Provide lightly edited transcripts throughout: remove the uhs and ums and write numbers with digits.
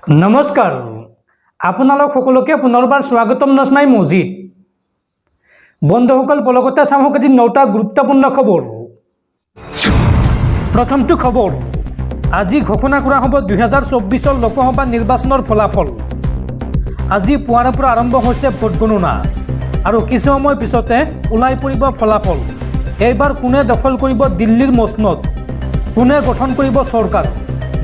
নমস্কাৰ আপোনালোক সকলোকে পুনৰবাৰ স্বাগতম নজমাই মজিদ বন্ধুসকল পলকতে চামক আজি 9টা গুৰুত্বপূৰ্ণ খবৰ। প্ৰথমটো খবৰ, আজি ঘোষণা কৰা হ'ব 2024 লোকসভা নিৰ্বাচনৰ ফলাফল। আজি পুৱাৰ পৰা আৰম্ভ হৈছে ভোট গণনা আৰু কিছু সময় পিছতে ওলাই পৰিব ফলাফল। এইবাৰ কোনে দখল কৰিব দিল্লীৰ মসনদ, কোনে গঠন কৰিব চৰকাৰ,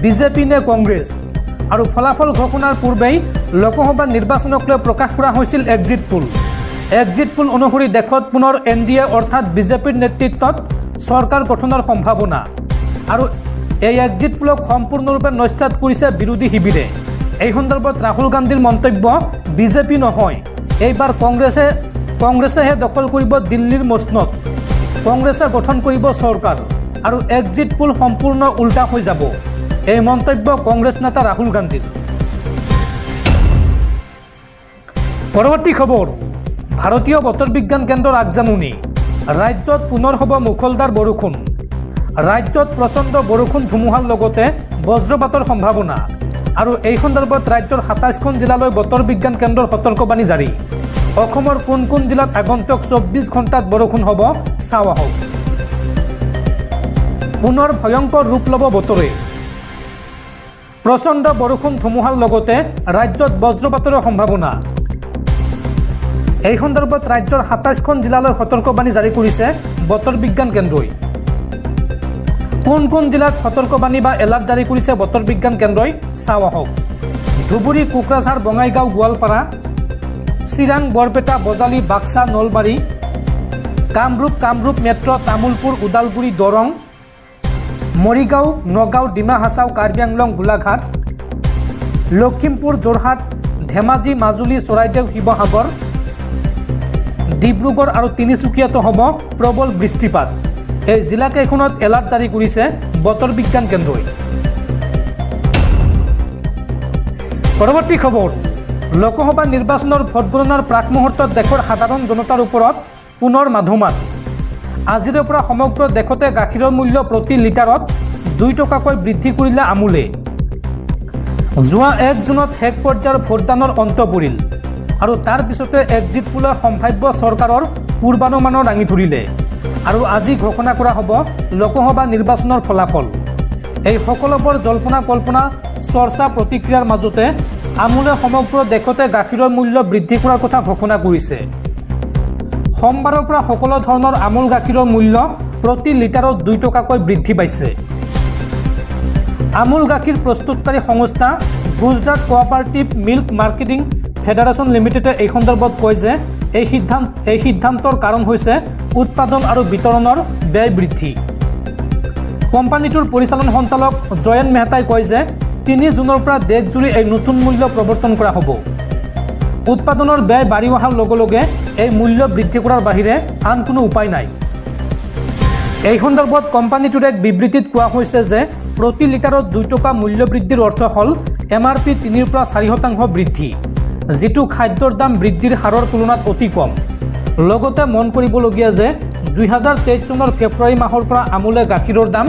বিজেপি নে কংগ্ৰেছ? আৰু ফলাফল ঘোষণাৰ পূৰ্বেই লোকসভা নিৰ্বাচনক লৈ প্ৰকাশ কৰা হৈছিল এক্সিট পোল অনুসৰি দেশত পুনৰ NDA অৰ্থাৎ বিজেপিৰ নেতৃত্বত চৰকাৰ গঠনৰ সম্ভাৱনা। আৰু এই এক্সিট পোলক সম্পূৰ্ণৰূপে নস্যাৎ কৰিছে বিৰোধী শিবিৰে। এই সন্দৰ্ভত ৰাহুল গান্ধীৰ মন্তব্য, বিজেপি নহয়, এইবাৰ কংগ্ৰেছেহে দখল কৰিব দিল্লীৰ মসনদ, কংগ্ৰেছে গঠন কৰিব চৰকাৰ আৰু এক্সিট পোল সম্পূৰ্ণ উল্টা হৈ যাব। এই মন্তব্য কংগ্ৰেছ নেতা ৰাহুল গান্ধীৰ। পৰৱৰ্তী খবৰ, ভাৰতীয় বতৰ বিজ্ঞান কেন্দ্ৰৰ আগজাননী, ৰাজ্যত পুনৰ হ'ব মুখলধাৰ বৰষুণ। ৰাজ্যত প্ৰচণ্ড বৰষুণ ধুমুহাৰ লগতে বজ্ৰপাতৰ সম্ভাৱনা। আৰু এই সন্দৰ্ভত ৰাজ্যৰ 27খন জিলালৈ বতৰ বিজ্ঞান কেন্দ্ৰৰ সতৰ্কবাণী জাৰি। অসমৰ কোন কোন জিলাত আগন্তুক 24 ঘণ্টাত বৰষুণ হ'ব চাওঁ আহক। পুনৰ ভয়ংকৰ ৰূপ ল'ব বতৰে। প্ৰচণ্ড বৰষুণ ধুমুহাৰ লগতে ৰাজ্যত বজ্ৰপাতৰো সম্ভাৱনা। এই সন্দৰ্ভত ৰাজ্যৰ 27খন জিলালৈ সতৰ্কবাণী জাৰি কৰিছে বতৰ বিজ্ঞান কেন্দ্ৰই। কোন কোন জিলাত সতৰ্কবাণী বা এলাৰ্ট জাৰি কৰিছে বতৰ বিজ্ঞান কেন্দ্ৰই চাওঁ আহক। ধুবুৰী, কোকৰাঝাৰ, বঙাইগাঁও, গোৱালপাৰা, চিৰাং, বৰপেটা, বজালী, বাক্সা, নলবাৰী, কামৰূপ মেট্ৰ', তামুলপুৰ, ওদালগুৰি, দৰং, মৰিগাঁও, নগাঁও, ডিমা হাছাও, কাৰ্বি আংলং, গোলাঘাট, লখিমপুৰ, যোৰহাট, ধেমাজি, মাজুলী, চৰাইদেউ, শিৱসাগৰ, ডিব্ৰুগড় আৰু তিনিচুকীয়াতো হ'ব প্ৰবল বৃষ্টিপাত। এই জিলাকেইখনত এলাৰ্ট জাৰি কৰিছে বতৰ বিজ্ঞান কেন্দ্ৰই। পৰৱৰ্তী খবৰ, লোকসভা নিৰ্বাচনৰ ভোট গণনাৰ প্ৰাক মুহূৰ্তত দেশৰ সাধাৰণ জনতাৰ ওপৰত পুনৰ মাধমাল। আজিৰে পৰা সমগ্ৰ দেশতে গাখীৰৰ মূল্য প্ৰতি লিটাৰত 2 টকাকৈ বৃদ্ধি কৰিলে আমুলে। যোৱা 1 জুনত শেষ পৰ্যায়ৰ ভোটদানৰ অন্ত পৰিল আৰু তাৰ পিছতে এক্সিট পোলে সম্ভাৱ্য চৰকাৰৰ পূৰ্বানুমানো দাঙি ধৰিলে। আৰু আজি ঘোষণা কৰা হ'ব লোকসভা নিৰ্বাচনৰ ফলাফল। এই সকলোবোৰ জল্পনা কল্পনা, চৰ্চা প্ৰতিক্ৰিয়াৰ মাজতে আমুলে সমগ্ৰ দেশতে গাখীৰৰ মূল্য বৃদ্ধি কৰাৰ কথা ঘোষণা কৰিছে। সোমবাৰৰ পৰা সকলো ধৰণৰ আমুল গাখীৰৰ মূল্য প্ৰতি লিটাৰত 2 টকাকৈ বৃদ্ধি পাইছে। আমুল গাখীৰ প্ৰস্তুতকাৰী সংস্থা Gujarat cooperative milk marketing federation লিমিটেডে এই সন্দৰ্ভত কয় যে এই সিদ্ধান্তৰ কাৰণ হৈছে উৎপাদন আৰু বিতৰণৰ ব্যয় বৃদ্ধি। কোম্পানীটোৰ পৰিচালন সঞ্চালক জয়ন্ত মেহতাই কয় যে 3 জুনৰ পৰা দেশজুৰি এই নতুন মূল্য প্ৰৱৰ্তন কৰা হ'ব। উৎপাদনৰ ব্যয় বাঢ়ি অহাৰ লগে লগে এই মূল্য বৃদ্ধি কৰাৰ বাহিৰে আন কোনো উপায় নাই। এই সন্দৰ্ভত কোম্পানীটোৰ এক বিবৃতিত কোৱা হৈছে যে প্ৰতি লিটাৰত 2 টকা মূল্য বৃদ্ধিৰ অৰ্থ হ'ল MRP 3 পৰা 4% বৃদ্ধি, যিটো খাদ্যৰ দাম বৃদ্ধিৰ হাৰৰ তুলনাত অতি কম। লগতে মন কৰিবলগীয়া যে 2023 চনৰ ফেব্ৰুৱাৰী মাহৰ পৰা আমুলে গাখীৰৰ দাম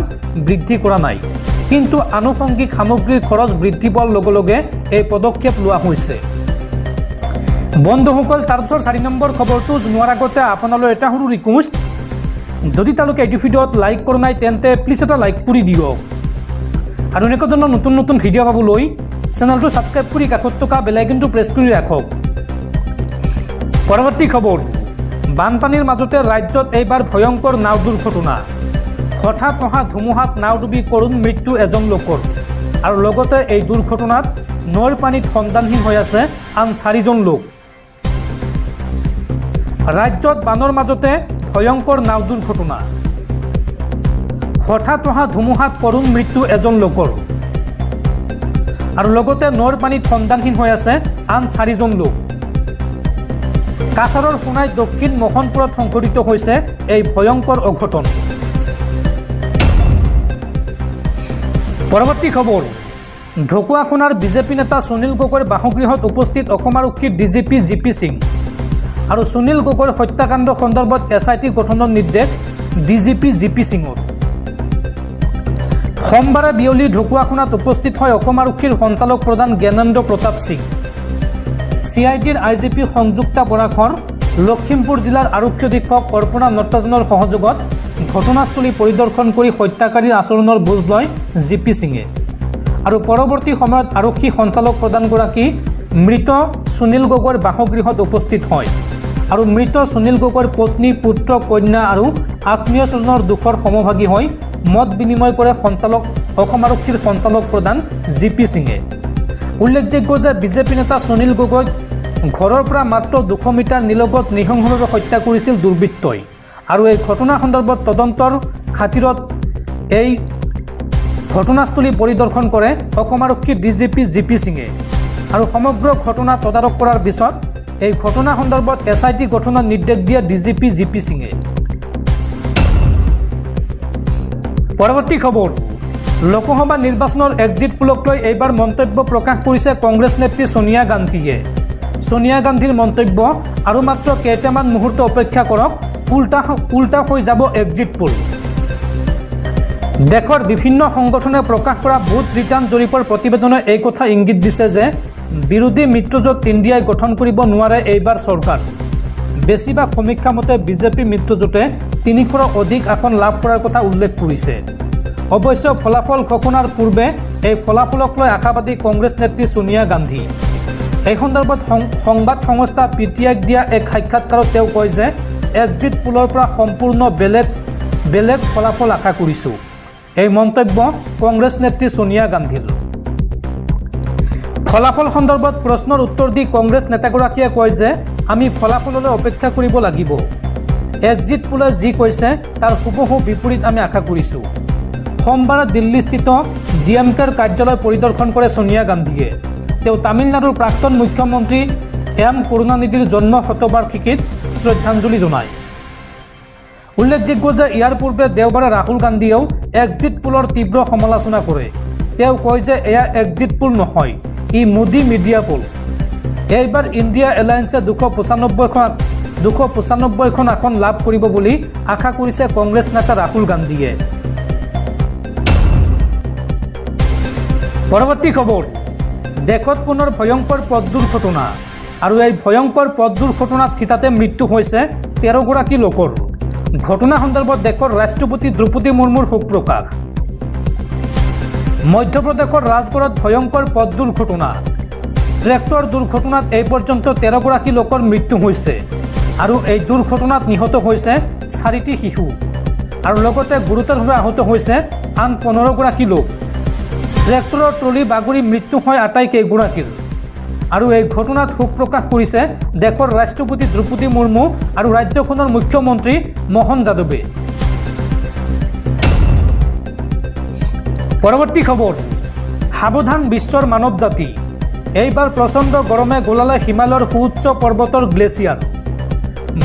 বৃদ্ধি কৰা নাই, কিন্তু আনুষংগিক সামগ্ৰীৰ খৰচ বৃদ্ধি পোৱাৰ লগে লগে এই পদক্ষেপ লোৱা হৈছে। বন্ধুসকল, তাৰপিছত 4 নম্বৰ খবৰটো জনোৱাৰ আগতে আপোনালৈ এটা সৰু ৰিকুৱেষ্ট, যদি তেওঁলোকে এইটো ভিডিঅ'ত লাইক কৰা নাই তেন্তে প্লিজ এটা লাইক কৰি দিয়ক। আৰু এনেকুৱা ধৰণৰ নতুন নতুন ভিডিঅ' পাবলৈ চেনেলটো ছাবস্ক্ৰাইব কৰি কাষত থকা বেল আইকনটো প্ৰেছ কৰি ৰাখক। পৰৱৰ্তী খবৰ, বানপানীৰ মাজতে ৰাজ্যত এইবাৰ ভয়ংকৰ নাও দুৰ্ঘটনা। হঠাৎ অহা ধুমুহাত নাও ডুবি কৰুণ মৃত্যু এজন লোকৰ। আৰু লগতে এই দুৰ্ঘটনাত নৈৰ পানীত সন্ধানহীন হৈ আছে আন 4জন লোক। ৰাজ্যত বানৰ মাজতে ভয়ংকৰ নাও দুৰ্ঘটনা। হঠাৎ অহা ধুমুহাত কৰুণ মৃত্যু এজন লোকৰ। আৰু লগতে নৈৰ পানীত সন্ধানহীন হৈ আছে আন 4জন লোক। কাছাৰৰ সোণাই দক্ষিণ মোহনপুৰত সংঘটিত হৈছে এই ভয়ংকৰ অঘটন। পৰৱৰ্তী খবৰ, ঢকুৱাখানাৰ বিজেপি নেতা সুনীল গগৈৰ বাসগৃহত উপস্থিত অসম আৰক্ষীৰ DGP GP সিং। আৰু সুনীল গগৈৰ হত্যাকাণ্ড সন্দৰ্ভত SIT গঠনৰ নিৰ্দেশ DGP GP সিঙৰ। সোমবাৰে বিয়লি ঢকুৱাখানাত উপস্থিত হয় অসম আৰক্ষীৰ সঞ্চালক প্ৰধান জ্ঞানেন্দ্ৰ প্ৰতাপ সিং। CIDৰ IGP সংযুক্তা বৰাকৰ, লখিমপুৰ জিলাৰ আৰক্ষী অধীক্ষক অৰ্পণা নটৰাজনৰ সহযোগত ঘটনাস্থলী পৰিদৰ্শন কৰি হত্যাকাৰীৰ আচৰণৰ বুজ লয় GP সিঙে। আৰু পৰৱৰ্তী সময়ত আৰক্ষী সঞ্চালক প্ৰধানগৰাকী মৃত সুনীল গগৈৰ বাসগৃহত উপস্থিত হয় আৰু মৃত সুনীল গগৈৰ পত্নী, পুত্ৰ, কন্যা আৰু আত্মীয় স্বজনৰ দুখৰ সমভাগী হৈ মত বিনিময় কৰে অসম আৰক্ষীৰ সঞ্চালক প্ৰধান GP সিঙে। উল্লেখযোগ্য যে বিজেপি নেতা সুনীল গগৈক ঘৰৰ পৰা মাত্ৰ 200 মিটাৰ নিলগত নৃশংসভাৱে হত্যা কৰিছিল দুৰ্বৃত্তই। আৰু এই ঘটনা সন্দৰ্ভত তদন্তৰ খাতিৰত এই ঘটনাস্থলী পৰিদৰ্শন কৰে অসম আৰক্ষীৰ DGP GP সিঙে। আৰু সমগ্ৰ ঘটনা তদাৰক কৰাৰ পিছত এই ঘটনা সন্দৰ্ভত SIT গঠনৰ নিৰ্দেশ দিয়ে DGP GP সিঙে। পৰৱৰ্তী খবৰ, লোকসভা নিৰ্বাচনৰ এক্সিট পোলক লৈ এইবাৰ মন্তব্য প্ৰকাশ কৰিছে কংগ্ৰেছ নেত্ৰী ছোনিয়া গান্ধীয়ে। ছোনিয়া গান্ধীৰ মন্তব্য, আৰু মাত্ৰ কেইটামান মুহূৰ্ত অপেক্ষা কৰক, উল্টা হৈ যাব এক্সিট পোল। দেশৰ বিভিন্ন সংগঠনে প্ৰকাশ কৰা ভোট ৰিটাৰ্ণ জৰীপৰ প্ৰতিবেদনে এই কথা ইংগিত দিছে যে বিৰোধী মিত্ৰজোঁট ইণ্ডিয়াই গঠন কৰিব নোৱাৰে এইবাৰ চৰকাৰ। বেছিভাগ সমীক্ষা মতে বিজেপি মিত্ৰজোঁটে 300ৰ অধিক আসন লাভ কৰাৰ কথা উল্লেখ কৰিছে। অৱশ্যে ফলাফল ঘোষণাৰ পূৰ্বে এই ফলাফলক লৈ আশাবাদী কংগ্ৰেছ নেত্ৰী ছোনিয়া গান্ধী। এই সন্দৰ্ভত সংবাদ সংস্থা PTIক দিয়া এক সাক্ষাৎকাৰত তেওঁ কয় যে এক্সিট পোলৰ পৰা সম্পূৰ্ণ বেলেগ ফলাফল আশা কৰিছোঁ। এই মন্তব্য কংগ্ৰেছ নেত্ৰী ছোনিয়া গান্ধীৰ। ফলাফল সন্দৰ্ভত প্ৰশ্নৰ উত্তৰ দি কংগ্ৰেছ নেতাগৰাকীয়ে কয় যে আমি ফলাফললৈ অপেক্ষা কৰিব লাগিব। এক্সিট পোলে যি কৈছে তাৰ হুবহু বিপৰীত আমি আশা কৰিছোঁ। সোমবাৰে দিল্লীস্থিত DMKৰ কাৰ্যালয় পৰিদৰ্শন কৰে ছোনিয়া গান্ধীয়ে। তেওঁ তামিলনাডুৰ প্ৰাক্তন মুখ্যমন্ত্ৰী M কৰুণানিধিৰ জন্ম শতবাৰ্ষিকীত শ্ৰদ্ধাঞ্জলি জনায়। উল্লেখযোগ্য যে ইয়াৰ পূৰ্বে দেওবাৰে ৰাহুল গান্ধীয়েও এক্সিট পোলৰ তীব্ৰ সমালোচনা কৰে। তেওঁ কয় যে এয়া এক্সিট পোল নহয়, ই মোদী মিডিয়া পোল। এইবাৰ ইণ্ডিয়া এলায়েন্সে 295খন আসন লাভ কৰিব বুলি আশা কৰিছে কংগ্ৰেছ নেতা ৰাহুল গান্ধীয়ে। পৰৱৰ্তী খবৰ, দেশত পুনৰ ভয়ংকৰ পথ দুৰ্ঘটনা। আৰু এই ভয়ংকৰ পথ দুৰ্ঘটনাত থিতাতে মৃত্যু হৈছে 13গৰাকী লোকৰ। ঘটনা সন্দৰ্ভত দেশৰ ৰাষ্ট্ৰপতি দ্ৰৌপদী মুৰ্মুৰ শোক প্ৰকাশ। মধ্যপ্ৰদেশৰ ৰাজগড়ত ভয়ংকৰ পথ দুৰ্ঘটনা। ট্ৰেক্টৰ দুৰ্ঘটনাত এই পৰ্যন্ত 13গৰাকী লোকৰ মৃত্যু হৈছে আৰু এই দুৰ্ঘটনাত নিহত হৈছে 4টি শিশু আৰু লগতে গুৰুতৰভাৱে আহত হৈছে আন 15গৰাকী লোক। ট্ৰেক্টৰৰ ট্ৰলি বাগৰি মৃত্যু হয় আটাইকেইগৰাকীৰ। আৰু এই ঘটনাত শোক প্ৰকাশ কৰিছে দেশৰ ৰাষ্ট্ৰপতি দ্ৰৌপদী মুৰ্মু আৰু ৰাজ্যখনৰ মুখ্যমন্ত্ৰী মোহন যাদৱে। পৰৱৰ্তী খবৰ, সাৱধান বিশ্বৰ মানৱ জাতি। এইবাৰ প্ৰচণ্ড গৰমে গলালে হিমালয়ৰ সুউচ্চ পৰ্বতৰ গ্লেছিয়াৰ।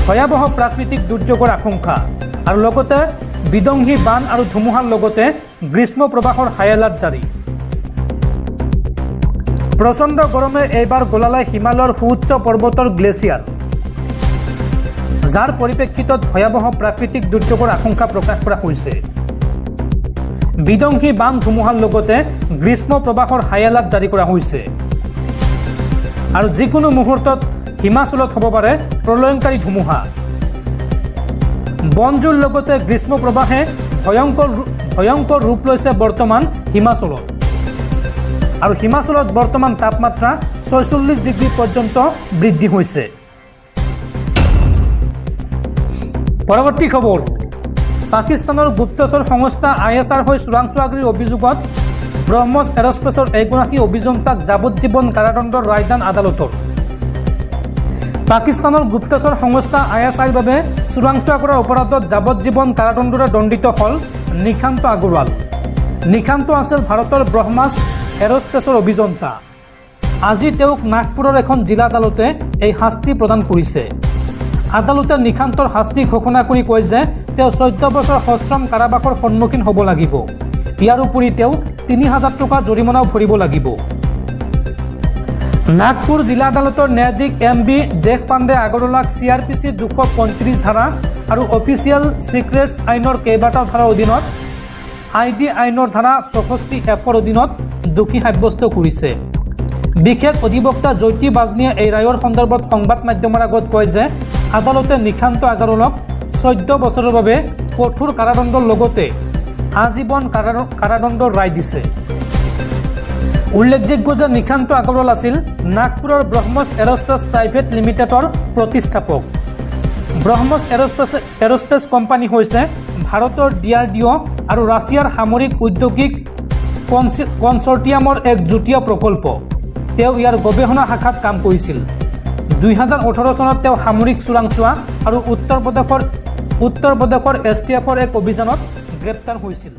ভয়াৱহ প্ৰাকৃতিক দুৰ্যোগৰ আশংকা আৰু লগতে বিধ্বংসী বান আৰু ধুমুহাৰ লগতে গ্ৰীষ্ম প্ৰৱাহৰ হাই এলাৰ্ট জাৰি। প্ৰচণ্ড গৰমে এইবাৰ গলালে হিমালয়ৰ সুউচ্চ পৰ্বতৰ গ্লেছিয়াৰ, যাৰ পৰিপ্ৰেক্ষিতত ভয়াৱহ প্ৰাকৃতিক দুৰ্যোগৰ আশংকা প্ৰকাশ কৰা হৈছে। বিধ্বংসী বান ধুমুহাৰ লগতে গ্ৰীষ্ম প্ৰৱাহৰ হাই এলাৰ্ট জাৰি কৰা হৈছে। আৰু যিকোনো মুহূৰ্তত হিমাচলত হ'ব পাৰে প্ৰলয়ংকাৰী ধুমুহা। বনজুইৰ লগতে গ্ৰীষ্ম প্ৰৱাহে ভয়ংকৰ ৰূপ লৈছে বৰ্তমান হিমাচলত। আৰু হিমাচলত বৰ্তমান তাপমাত্ৰা 46 ডিগ্ৰী পৰ্যন্ত বৃদ্ধি হৈছে। পৰৱৰ্তী খবৰ, পাকিস্তানৰ গুপ্তচৰ সংস্থা ISR হৈ চোৰাংচোৱাগিৰিৰ অভিযোগত ব্ৰহ্মছ এৰস্পেচৰ এগৰাকী অভিযন্তাক যাৱজ্জীৱন কাৰাদণ্ডৰ ৰায়দান আদালতৰ। পাকিস্তানৰ গুপ্তচৰ সংস্থা ISRৰ বাবে চোৰাংচোৱা কৰাৰ অপৰাধত যাৱজ্জীৱন কাৰাদণ্ডৰে দণ্ডিত হ'ল নিশান্ত আগৰৱাল। নিশান্ত আছিল ভাৰতৰ ব্ৰহ্মাছ এৰস্পেচৰ অভিযন্তা। আজি তেওঁক নাগপুৰৰ এখন জিলা আদালতে এই শাস্তি প্ৰদান কৰিছে। আদালতে নিশান্তৰ শাস্তি ঘোষণা কৰি কয় যে তেওঁ 14 বছৰ সশ্ৰম কাৰাবাসৰ সন্মুখীন হ'ব লাগিব। ইয়াৰ উপৰি তেওঁ 3000 টকা জৰিমনাও ভৰিব লাগিব। নাগপুৰ জিলা আদালতৰ ন্যায়াধীশ MB দেশপাণ্ডে আগৰৱালাক CRPC 235 ধাৰা আৰু অফিচিয়েল ছিক্ৰেটছ আইনৰ কেইবাটাও ধাৰাৰ অধীনত ID আইনৰ ধাৰা 64F অধীনত দোষী সাব্যস্ত কৰিছে। বিশেষ অধিবক্তা জ্যোতি বাজনীয়ে এই ৰায়ৰ সন্দৰ্ভত সংবাদ মাধ্যমৰ আগত কয় যে আদালতে নিশান্ত আগৰৱালক 14 বছৰৰ বাবে কঠোৰ কাৰাদণ্ডৰ লগতে আজীৱন কাৰাদণ্ডৰ ৰায় দিছে। উল্লেখযোগ্য যে নিশান্ত আগৰৱাল আছিল নাগপুৰৰ ব্ৰহ্মছ এৰোস্পেচ প্ৰাইভেট লিমিটেডৰ প্ৰতিষ্ঠাপক। ব্ৰহ্মছ এৰোস্পেচ কোম্পানী হৈছে ভাৰতৰ DRDO আৰু ৰাছিয়াৰ সামৰিক ঔদ্যোগিক কনচৰ্টিয়ামৰ এক যুটীয়া প্ৰকল্প। তেওঁ ইয়াৰ গৱেষণা শাখাত কাম কৰিছিল। 2018 চনত তেওঁ সামৰিক চোৰাংচোৱা আৰু উত্তৰ প্ৰদেশৰ STFৰ এক অভিযানত গ্ৰেপ্তাৰ হৈছিল।